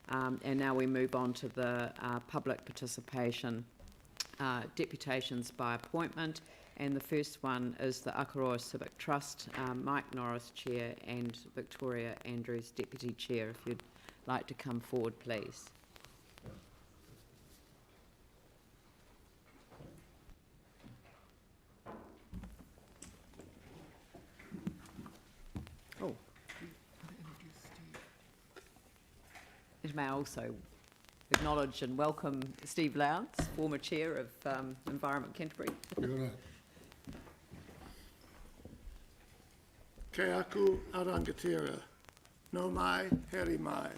And now we move on to the public participation, deputations by appointment. And the first one is the Akaroa Civic Trust, Mike Norris Chair and Victoria Andrews Deputy Chair. If you'd like to come forward, please. Oh. It may also acknowledge and welcome Steve Lowndes, former Chair of Environment Canterbury. Ke aku arangatira, no mai, heri mai.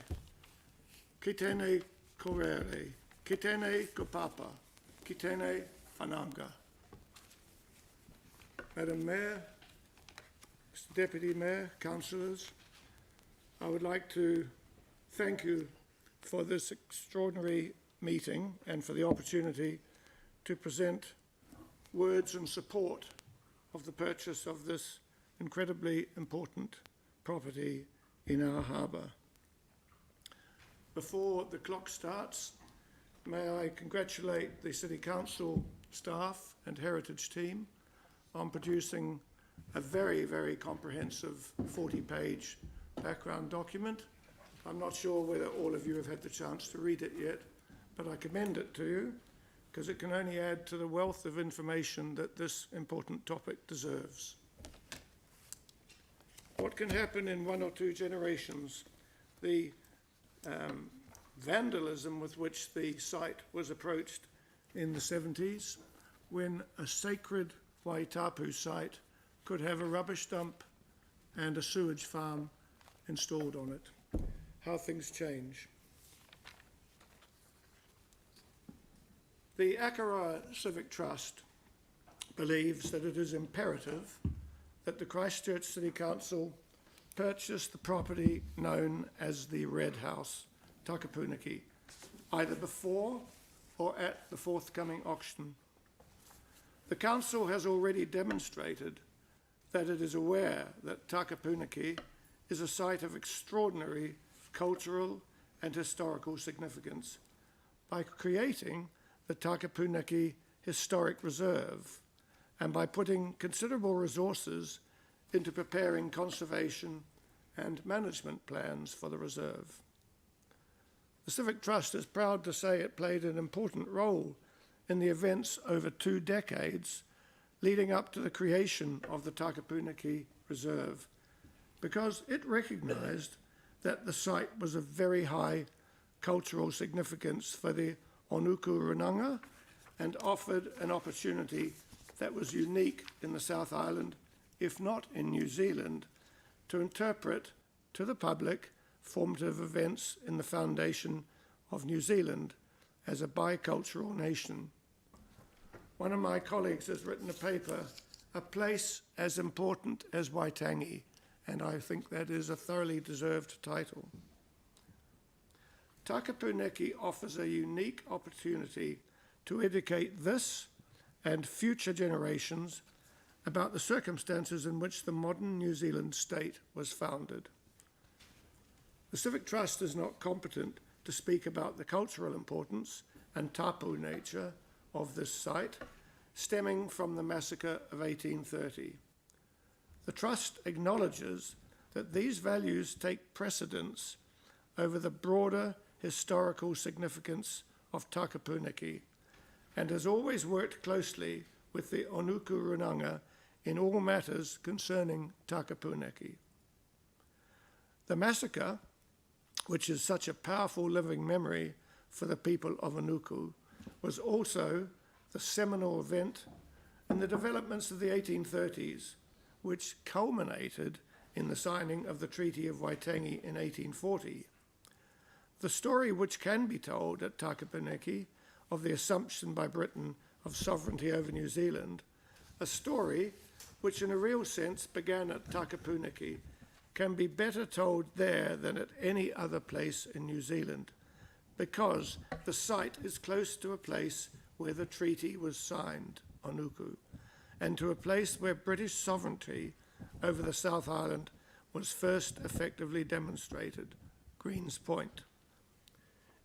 Ki tēnei korere, ki tēnei kopapa, ki tēnei whananga. Madam Mayor, Mr. Deputy Mayor, councillors, I would like to thank you for this extraordinary meeting and for the opportunity to present words in support of the purchase of this incredibly important property in our harbour. Before the clock starts, may I congratulate the City Council staff and heritage team on producing a very, very comprehensive 40-page background document. I'm not sure whether all of you have had the chance to read it yet, but I commend it to you because it can only add to the wealth of information that this important topic deserves. What can happen in 1 or 2 generations? The vandalism with which the site was approached in the 70s, when a sacred Waitapu site could have a rubbish dump and a sewage farm installed on it. How things change. The Akaroa Civic Trust believes that it is imperative that the Christchurch City Council purchase the property known as the Red House, Takapuneki, either before or at the forthcoming auction. The Council has already demonstrated that it is aware that Takapuneki is a site of extraordinary cultural and historical significance by creating the Takapuneki Historic Reserve and by putting considerable resources into preparing conservation and management plans for the reserve. The Civic Trust is proud to say it played an important role in the events over 2 decades leading up to the creation of the Takapuneki Reserve, because it recognised that the site was of very high cultural significance for the Onuku Runanga and offered an opportunity that was unique in the South Island, if not in New Zealand, to interpret to the public formative events in the foundation of New Zealand as a bicultural nation. One of my colleagues has written a paper, A Place as Important as Waitangi, and I think that is a thoroughly deserved title. Takapuneki offers a unique opportunity to educate this and future generations about the circumstances in which the modern New Zealand state was founded. The Civic Trust is not competent to speak about the cultural importance and tapu nature of this site, stemming from the massacre of 1830. The Trust acknowledges that these values take precedence over the broader historical significance of Takapuneki and has always worked closely with the Onuku Runanga in all matters concerning Takapuneki. The massacre, which is such a powerful living memory for the people of Onuku, was also the seminal event in the developments of the 1830s, which culminated in the signing of the Treaty of Waitangi in 1840. The story which can be told at Takapuneki of the assumption by Britain of sovereignty over New Zealand, a story which in a real sense began at Takapuneki, can be better told there than at any other place in New Zealand, because the site is close to a place where the treaty was signed, Onuku, and to a place where British sovereignty over the South Island was first effectively demonstrated, Greens Point.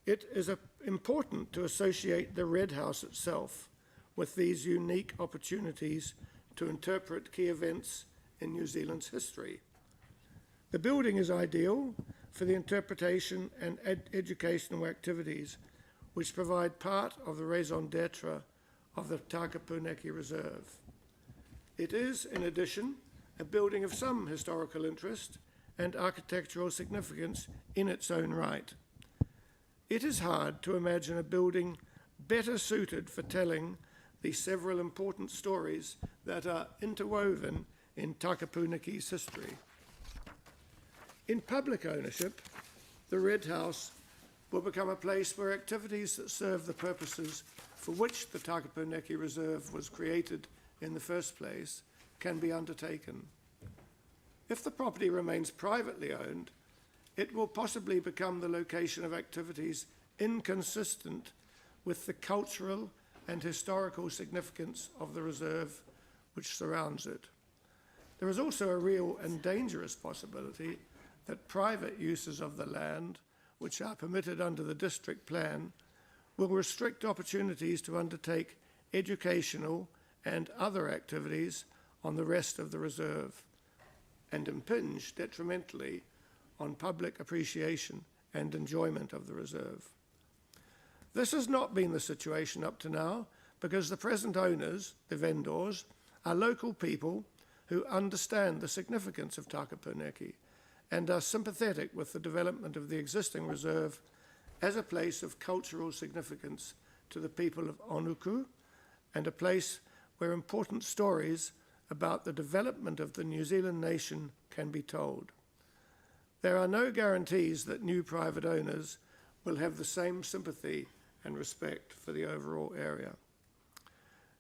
It is important to associate the Red House itself with these unique opportunities to interpret key events in New Zealand's history. The building is ideal for the interpretation and educational activities which provide part of the raison d'etre of the Takapuneki Reserve. It is, in addition, a building of some historical interest and architectural significance in its own right. It is hard to imagine a building better suited for telling the several important stories that are interwoven in Takapuneki's history. In public ownership, the Red House will become a place where activities that serve the purposes for which the Takapuneki Reserve was created in the first place can be undertaken. If the property remains privately owned, it will possibly become the location of activities inconsistent with the cultural and historical significance of the reserve which surrounds it. There is also a real and dangerous possibility that private uses of the land, which are permitted under the district plan, will restrict opportunities to undertake educational and other activities on the rest of the reserve and impinge detrimentally on public appreciation and enjoyment of the reserve. This has not been the situation up to now because the present owners, the vendors, are local people who understand the significance of Takapuneki and are sympathetic with the development of the existing reserve as a place of cultural significance to the people of Onuku and a place where important stories about the development of the New Zealand nation can be told. There are no guarantees that new private owners will have the same sympathy and respect for the overall area.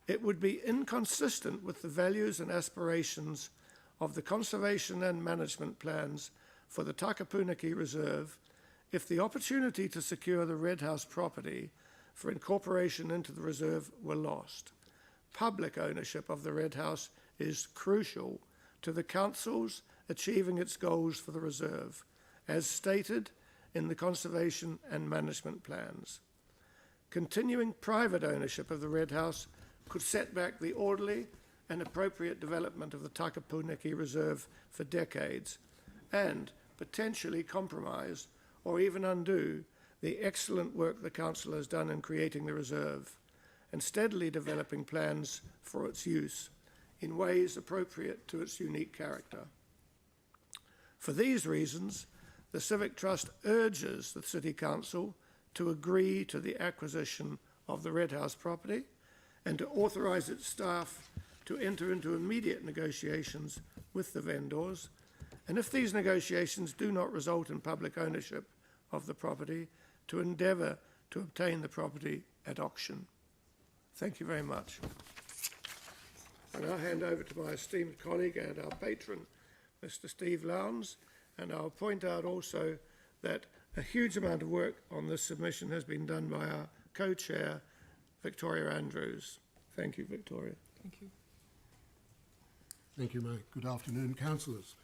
It would be inconsistent with the values and aspirations of the conservation and management plans for the Takapuneki Reserve if the opportunity to secure the Red House property for incorporation into the reserve were lost. Public ownership of the Red House is crucial to the council's achieving its goals for the reserve, as stated in the conservation and management plans. Continuing private ownership of the Red House could set back the orderly and appropriate development of the Takapuneki Reserve for decades and potentially compromise or even undo the excellent work the council has done in creating the reserve and steadily developing plans for its use in ways appropriate to its unique character. For these reasons, the Civic Trust urges the City Council to agree to the acquisition of the Red House property and to authorise its staff to enter into immediate negotiations with the vendors, and if these negotiations do not result in public ownership of the property, to endeavour to obtain the property at auction. Thank you very much. I now hand over to my esteemed colleague and our patron, Mr. Steve Lowndes, and I'll point out also that a huge amount of work on this submission has been done by our co-chair, Victoria Andrews. Thank you, Victoria. Thank you. Thank you, Mike. Good afternoon, councillors.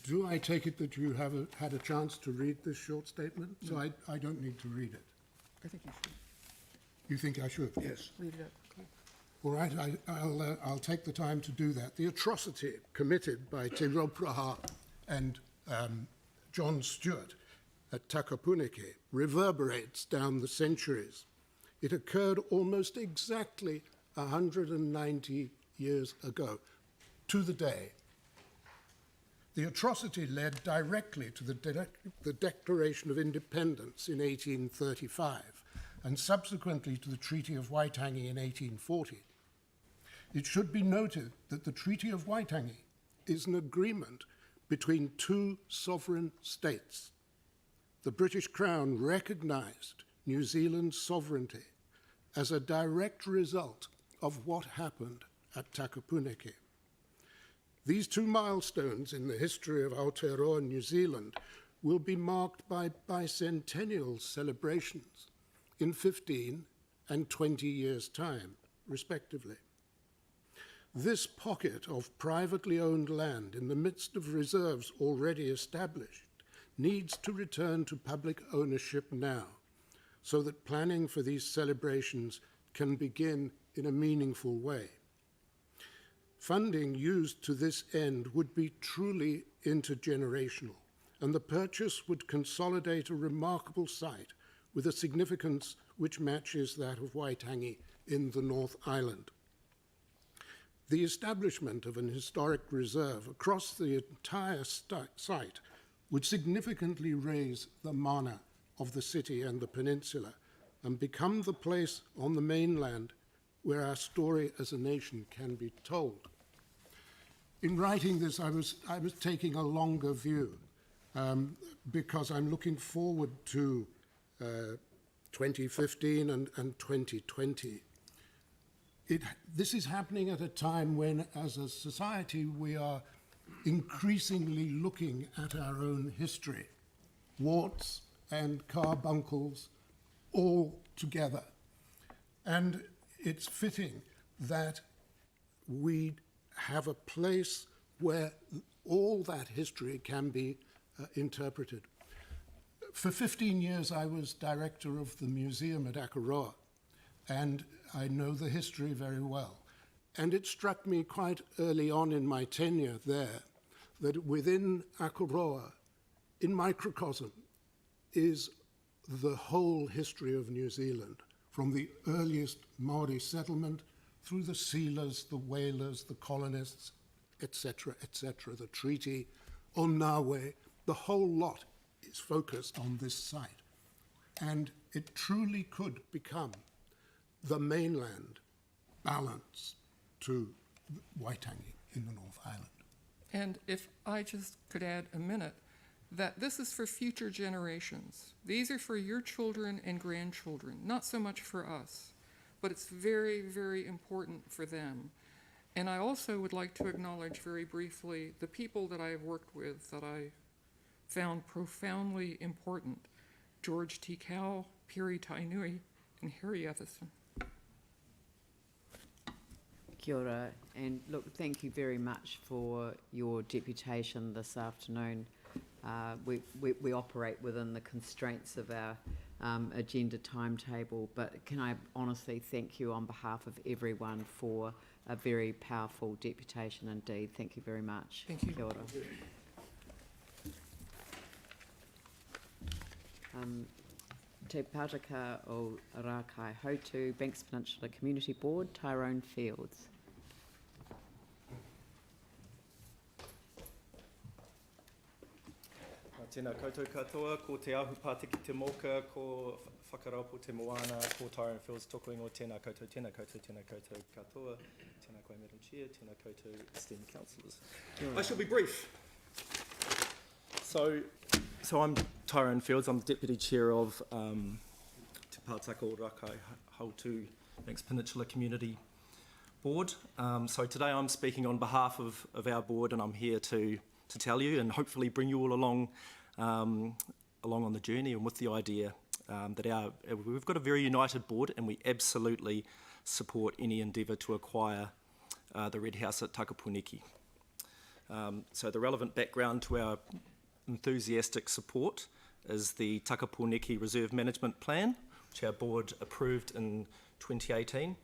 Do I take it that you have had a chance to read this short statement? No. So I don't need to read it. I think you should. You think I should? Yes. Read it out quickly. All right, I'll take the time to do that. The atrocity committed by Te Raupraha and John Stewart at Takapuneki reverberates down the centuries. It occurred almost exactly 190 years ago, to the day. The atrocity led directly to the Declaration of Independence in 1835 and subsequently to the Treaty of Waitangi in 1840. It should be noted that the Treaty of Waitangi is an agreement between two sovereign states. The British Crown recognised New Zealand's sovereignty as a direct result of what happened at Takapuneki. These two milestones in the history of Aotearoa New Zealand will be marked by bicentennial celebrations in 15 and 20 years' time, respectively. This pocket of privately owned land in the midst of reserves already established needs to return to public ownership now, so that planning for these celebrations can begin in a meaningful way. Funding used to this end would be truly intergenerational, and the purchase would consolidate a remarkable site with a significance which matches that of Waitangi in the North Island. The establishment of an historic reserve across the entire site would significantly raise the mana of the city and the peninsula and become the place on the mainland where our story as a nation can be told. In writing this, I was taking a longer view because I'm looking forward to 2015 and 2020. This is happening at a time when, as a society, we are increasingly looking at our own history, warts and carbuncles all together. And it's fitting that we have a place where all that history can be interpreted. For 15 years, I was director of the museum at Akaroa, and I know the history very well. And it struck me quite early on in my tenure there that within Akaroa, in microcosm, is the whole history of New Zealand, from the earliest Maori settlement through the sealers, the whalers, the colonists, etc., the treaty, Onawe, the whole lot is focused on this site. And it truly could become the mainland balance to Waitangi in the North Island. And if I just could add a minute, that this is for future generations. These are for your children and grandchildren, not so much for us, but it's very, very important for them. And I also would like to acknowledge very briefly the people that I have worked with that I found profoundly important: George T. Cow, Piri Tainui, and Harry Etherson. Kia ora, and look, thank you very much for your deputation this afternoon. We operate within the constraints of our agenda timetable, but can I honestly thank you on behalf of everyone for a very powerful deputation indeed. Thank you very much. Thank you. Kia ora. Te Pātaka o Rākai Hautu, Banks Peninsula Community Board, Tyrone Fields. Tēnā koutou katoa, ko te ahu Pātiki te moka, ko whakaraupo te moana, ko Tyrone Fields toko ingo, tēnā koutou katoa, tēnā koe Madam Chair, tēnā koutou esteemed councillors. I shall be brief. So I'm Tyrone Fields, I'm the Deputy Chair of Te Pātaka o Rākai Hautu Banks Peninsula Community Board. So today I'm speaking on behalf of our board, and I'm here to tell you and hopefully bring you all along on the journey, and with the idea that we've got a very united board, and we absolutely support any endeavour to acquire the Red House at Takapuneki. So the relevant background to our enthusiastic support is the Takapuneki Reserve Management Plan, which our board approved in 2018.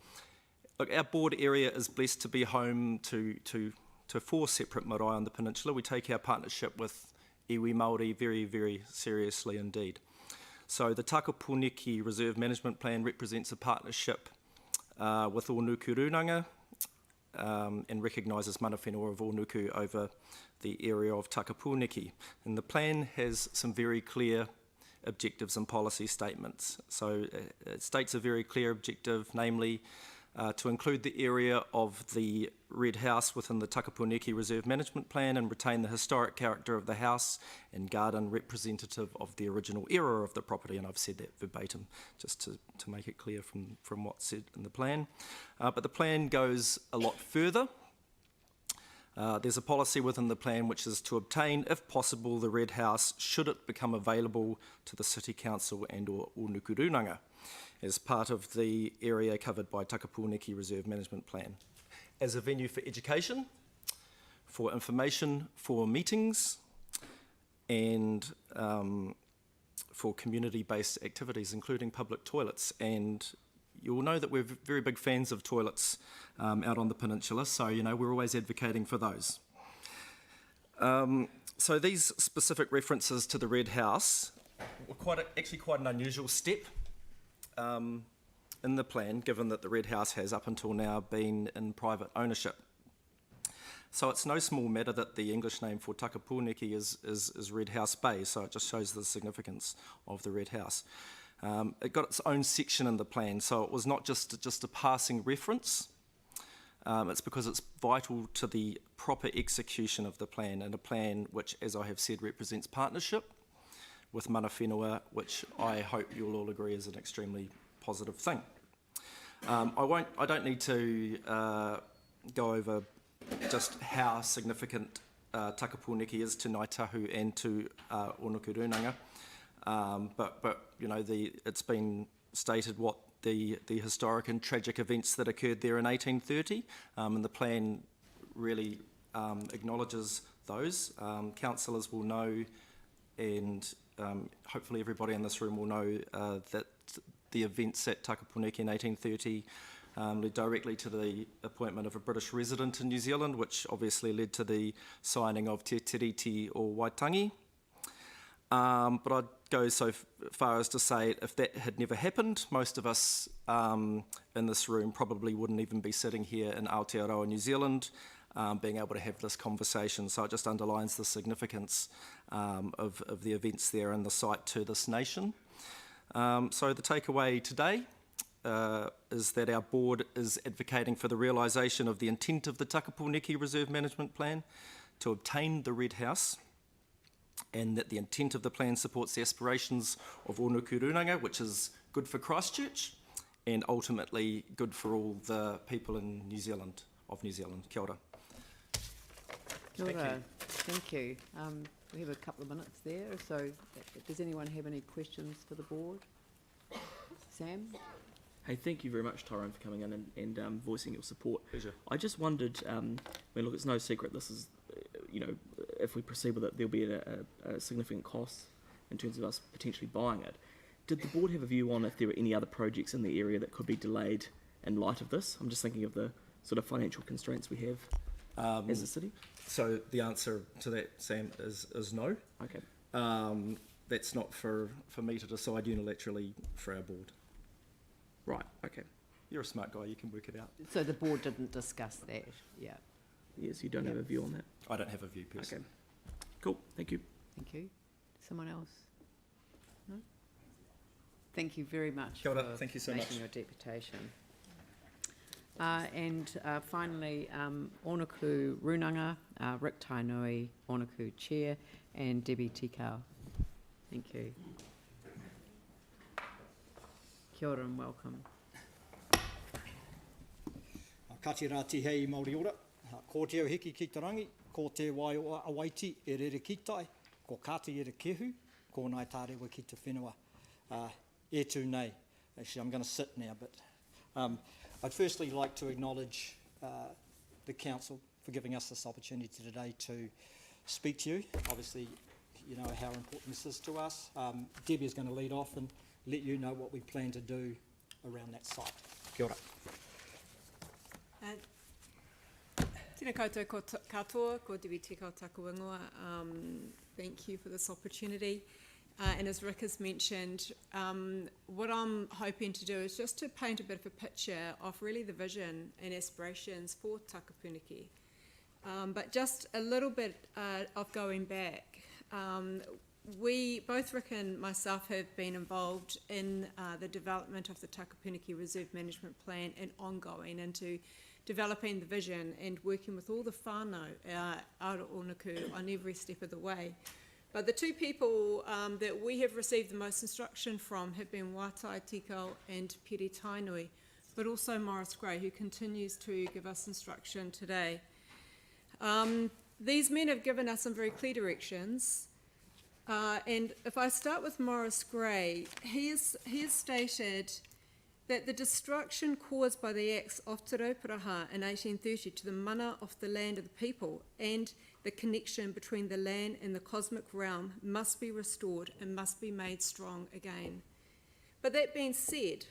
Look, our board area is blessed to be home to 4 separate marae on the peninsula. We take our partnership with iwi Māori very, very seriously indeed. So the Takapuneki Reserve Management Plan represents a partnership with Onuku Runanga and recognises mana whenua of Onuku over the area of Takapuneki. And the plan has some very clear objectives and policy statements. So it states a very clear objective, namely to include the area of the Red House within the Takapuneki Reserve Management Plan and retain the historic character of the house and garden representative of the original era of the property. And I've said that verbatim just to make it clear from what's said in the plan. But the plan goes a lot further. There's a policy within the plan which is to obtain, if possible, the Red House should it become available to the City Council and or Onuku Runanga as part of the area covered by Takapuneki Reserve Management Plan, as a venue for education, for information, for meetings, and for community-based activities, including public toilets. And you'll know that we're very big fans of toilets out on the peninsula, so we're always advocating for those. So these specific references to the Red House were actually quite an unusual step in the plan, given that the Red House has up until now been in private ownership. So it's no small matter that the English name for Takapuneki is Red House Bay, so it just shows the significance of the Red House. It got its own section in the plan, so it was not just a passing reference. It's because it's vital to the proper execution of the plan, and a plan which, as I have said, represents partnership with mana whenua, which I hope you'll all agree is an extremely positive thing. I don't need to go over just how significant Takapuneki is to Ngāi Tahu and to Onukurunanga, but it's been stated what the historic and tragic events that occurred there in 1830, and the plan really acknowledges those. Councillors will know, and hopefully everybody in this room will know that the events at Takapuneki in 1830 led directly to the appointment of a British resident in New Zealand, which obviously led to the signing of Te Tiriti o Waitangi. But I'd go so far as to say if that had never happened, most of us in this room probably wouldn't even be sitting here in Aotearoa, New Zealand, being able to have this conversation. So it just underlines the significance of the events there and the site to this nation. So the takeaway today is that our board is advocating for the realisation of the intent of the Takapuneki Reserve Management Plan to obtain the Red House, and that the intent of the plan supports the aspirations of Onukurunanga, which is good for Christchurch and ultimately good for all the people in New Zealand, of New Zealand. Kia ora. Kia ora. Thank you. We have a couple of minutes there, so does anyone have any questions for the board? Sam? Hey, thank you very much, Tyrone, for coming in and voicing your support. Pleasure. I just wondered, look, it's no secret this is, if we proceed with it, there'll be a significant cost in terms of us potentially buying it. Did the board have a view on if there were any other projects in the area that could be delayed in light of this? I'm just thinking of the sort of financial constraints we have as a city. So the answer to that, Sam, is no. Okay. That's not for me to decide unilaterally for our board. Right, okay. You're a smart guy, you can work it out. So the board didn't discuss that, yeah. Yes, you don't have a view on that? I don't have a view personally. Okay. Cool, thank you. Thank you. Someone else? No? Thank you very much Kia ora. for Thank you so making much. your deputation. And finally, Onuku Runanga, Rick Tainui, Onuku Chair, and Debbie Tikau. Thank you. Kia ora and welcome. Kati rā ti hei Māori ora, ko te au hiki ki te rangi, ko te wai o awaiti e rere ki tai, ko kāti e re kehu, ko nai tārewa ki te whenua. E tū nei. Actually, I'm going to sit now, but I'd firstly like to acknowledge the Council for giving us this opportunity today to speak to you. Obviously, you know how important this is to us. Debbie is going to lead off and let you know what we plan to do around that site. Kia ora. Tēnā koutou katoa, ko Debbie Tikau taku ingoa. Thank you for this opportunity. And as Rick has mentioned, what I'm hoping to do is just to paint a bit of a picture of really the vision and aspirations for Takapuneki. But just a little bit of going back. We, both Rick and myself, have been involved in the development of the Takapuneki Reserve Management Plan and ongoing into developing the vision and working with all the whānau out of Onuku on every step of the way. But the two people that we have received the most instruction from have been Wātai Tikau and Piri Tainui, but also Morris Gray, who continues to give us instruction today. These men have given us some very clear directions. And if I start with Morris Gray, he has stated that the destruction caused by the acts of Te Rauparaha in 1830 to the mana of the land of the people, and the connection between the land and the cosmic realm must be restored and must be made strong again. But that being said,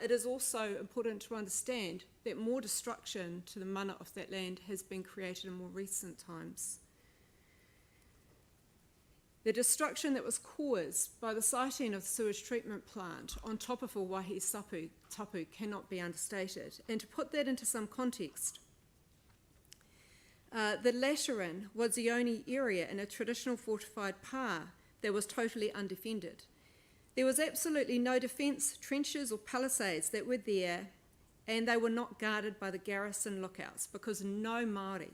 it is also important to understand that more destruction to the mana of that land has been created in more recent times. The destruction that was caused by the siting of the sewage treatment plant on top of a waihi tapu cannot be understated. And to put that into some context, the Lateran was the only area in a traditional fortified pa that was totally undefended. There was absolutely no defence, trenches or palisades that were there, and they were not guarded by the garrison lookouts because no Māori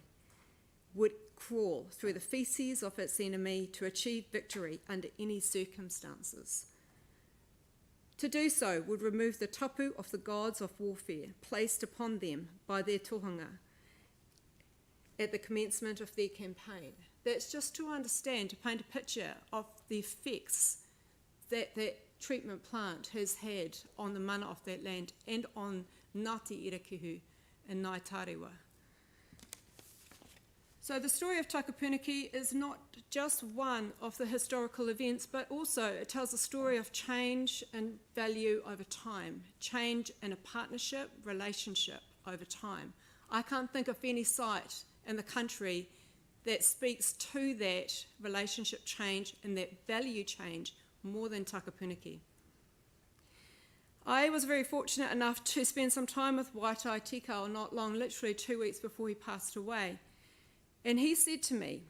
would crawl through the feces of its enemy to achieve victory under any circumstances. To do so would remove the tapu of the gods of warfare placed upon them by their tohunga at the commencement of their campaign. That's just to understand, to paint a picture of the effects that that treatment plant has had on the mana of that land and on Ngāti Irakihu and Ngāi Tarewa. So the story of Takapuneki is not just one of the historical events, but also it tells a story of change and value over time, change in a partnership, relationship over time. I can't think of any site in the country that speaks to that relationship change and that value change more than Takapuneki. I was very fortunate enough to spend some time with Waitai Tikau not long, literally 2 weeks before he passed away. And he said to me,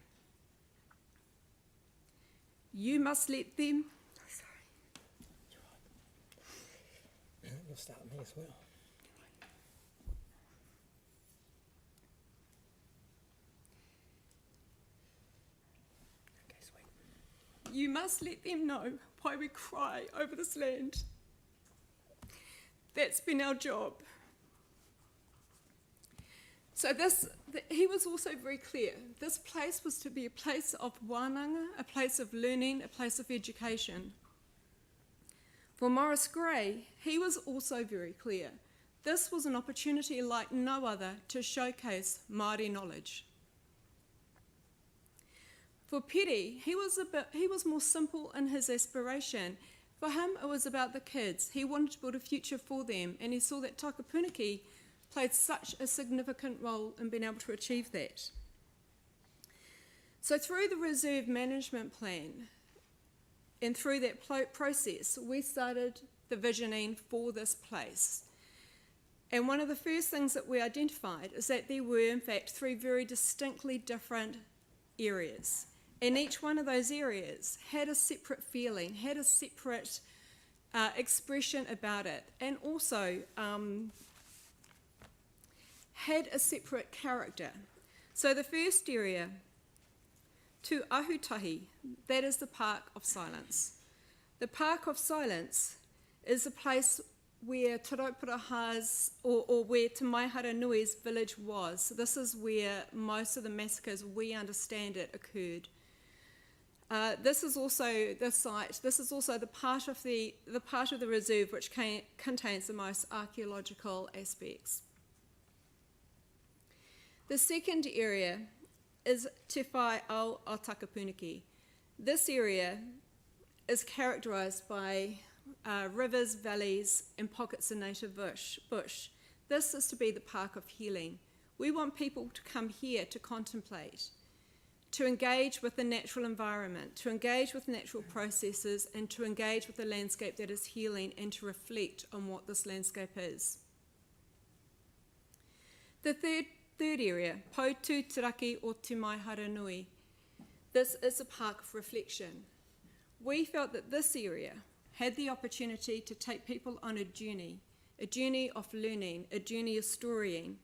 "You must let them..." You'll start me as well. Okay, sweet. "You must let them know why we cry over this land. That's been our job." So he was also very clear. This place was to be a place of wānanga, a place of learning, a place of education. For Morris Gray, he was also very clear. This was an opportunity like no other to showcase Māori knowledge. For Piri, he was more simple in his aspiration. For him, it was about the kids. He wanted to build a future for them, and he saw that Takapuneki played such a significant role in being able to achieve that. So through the reserve management plan and through that process, we started the visioning for this place. And one of the first things that we identified is that there were, in fact, 3 very distinctly different areas. And each one of those areas had a separate feeling, had a separate expression about it, and also had a separate character. So the first area, Tu Ahutahi, that is the Park of Silence. The Park of Silence is a place where Te Rauparaha's, or where Te Maihara Nui's village was. So this is where most of the massacres, we understand it, occurred. This is also the site, this is also the part of the reserve which contains the most archaeological aspects. The second area is Te Whai au Otakapunaki. This area is characterised by rivers, valleys, and pockets of native bush. This is to be the Park of Healing. We want people to come here to contemplate, to engage with the natural environment, to engage with natural processes, and to engage with the landscape that is healing, and to reflect on what this landscape is. The third area, Pautu Tiraki o Te Maihara Nui. This is a park of reflection. We felt that this area had the opportunity to take people on a journey of learning, a journey of storying,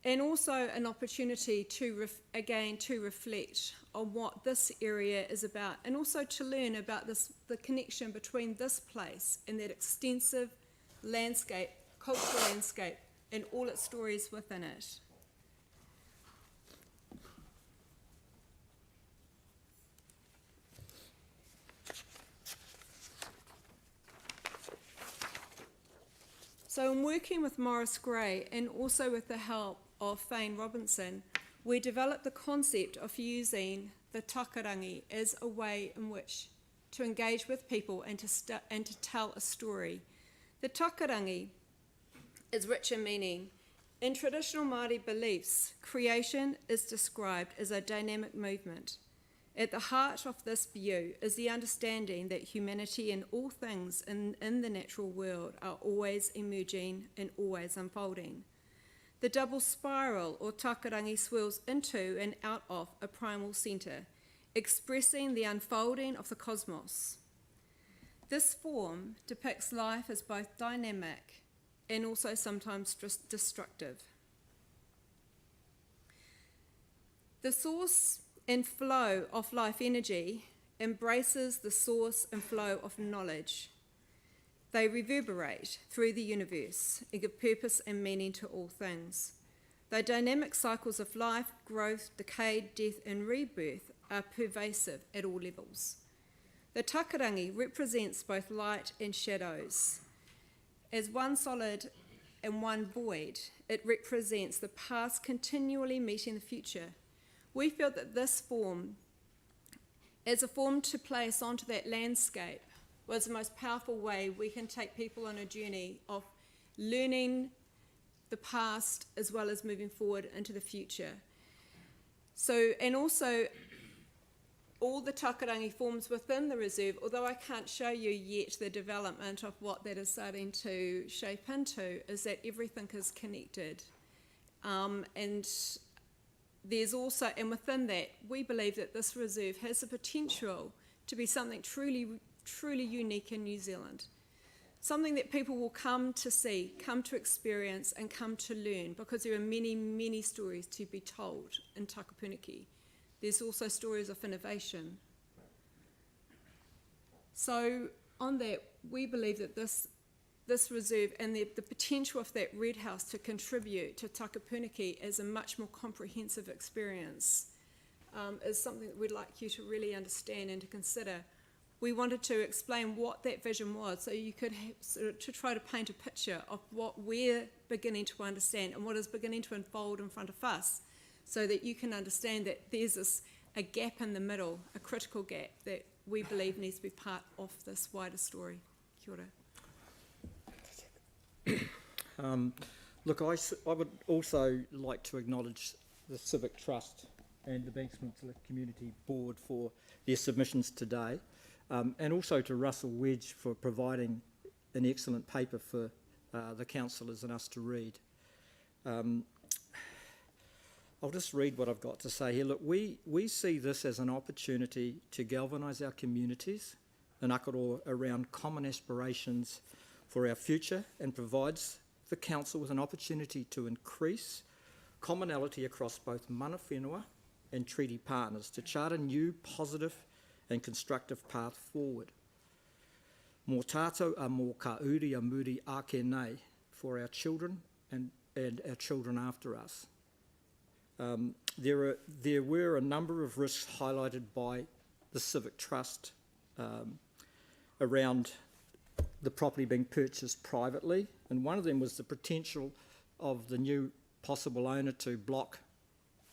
and also an opportunity to reflect on what this area is about, and also to learn about the connection between this place and that extensive landscape, cultural landscape, and all its stories within it. So in working with Morris Gray, and also with the help of Fane Robinson, we developed the concept of using the takarangi as a way in which to engage with people and to tell a story. The takarangi is rich in meaning. In traditional Māori beliefs, creation is described as a dynamic movement. At the heart of this view is the understanding that humanity and all things in the natural world are always emerging and always unfolding. The double spiral or takarangi swirls into and out of a primal centre, expressing the unfolding of the cosmos. This form depicts life as both dynamic and also sometimes destructive. The source and flow of life energy embraces the source and flow of knowledge. They reverberate through the universe and give purpose and meaning to all things. The dynamic cycles of life, growth, decay, death, and rebirth are pervasive at all levels. The takarangi represents both light and shadows. As one solid and one void, it represents the past continually meeting the future. We feel that this form, as a form to place onto that landscape, was the most powerful way we can take people on a journey of learning the past as well as moving forward into the future. So, and also all the takarangi forms within the reserve, although I can't show you yet the development of what that is starting to shape into, is that everything is connected. And there's also, and within that, we believe that this reserve has the potential to be something truly unique in New Zealand. Something that people will come to see, come to experience, and come to learn, because there are many, many stories to be told in Takapuneki. There's also stories of innovation. So on that, we believe that this reserve and the potential of that red house to contribute to Takapuneki as a much more comprehensive experience is something that we'd like you to really understand and to consider. We wanted to explain what that vision was, so you could to try to paint a picture of what we're beginning to understand and what is beginning to unfold in front of us, so that you can understand that there's a gap in the middle, a critical gap that we believe needs to be part of this wider story. Kia ora. Look, I would also like to acknowledge the Civic Trust and the Banks Peninsula Community Board for their submissions today, and also to Russell Wedge for providing an excellent paper for the councillors and us to read. I'll just read what I've got to say here. Look, we see this as an opportunity to galvanise our communities in Akaroa around common aspirations for our future, and provides the council with an opportunity to increase commonality across both mana whenua and treaty partners to chart a new positive and constructive path forward. Mō tātou a mō ka uri a muri ake nei for our children and our children after us. There were a number of risks highlighted by the Civic Trust around the property being purchased privately, and one of them was the potential of the new possible owner to block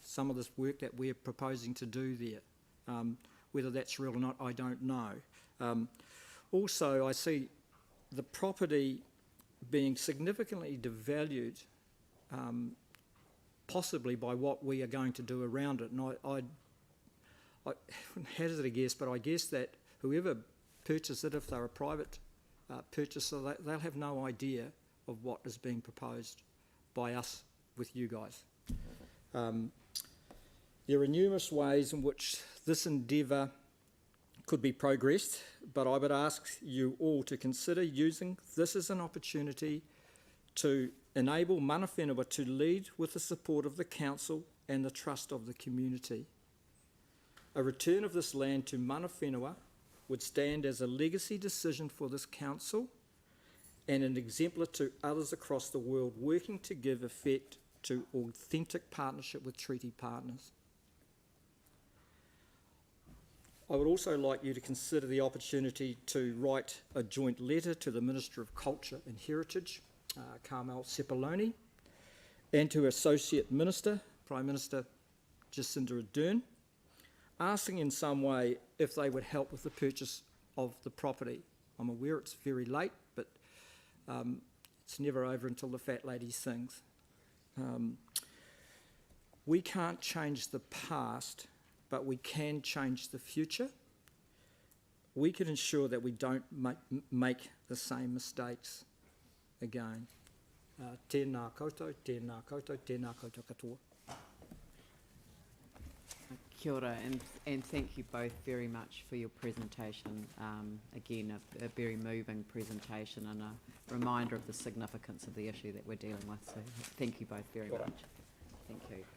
some of this work that we're proposing to do there. Whether that's real or not, I don't know. Also, I see the property being significantly devalued, possibly by what we are going to do around it. And I hazard a guess, but I guess that whoever purchased it, if they're a private purchaser, they'll have no idea of what is being proposed by us with you guys. There are numerous ways in which this endeavour could be progressed, but I would ask you all to consider using this as an opportunity to enable mana whenua to lead with the support of the council and the trust of the community. A return of this land to mana whenua would stand as a legacy decision for this council and an exemplar to others across the world working to give effect to authentic partnership with treaty partners. I would also like you to consider the opportunity to write a joint letter to the Minister of Culture and Heritage, Carmel Sepuloni, and to Associate Minister, Prime Minister Jacinda Ardern, asking in some way if they would help with the purchase of the property. I'm aware it's very late, but it's never over until the fat lady sings. We can't change the past, but we can change the future. We can ensure that we don't make the same mistakes again. Tēnā koutou, tēnā koutou, tēnā koutou katoa. Kia ora, and thank you both very much for your presentation. Again, a very moving presentation and a reminder of the significance of the issue that we're dealing with. So thank you both very much. Thank you.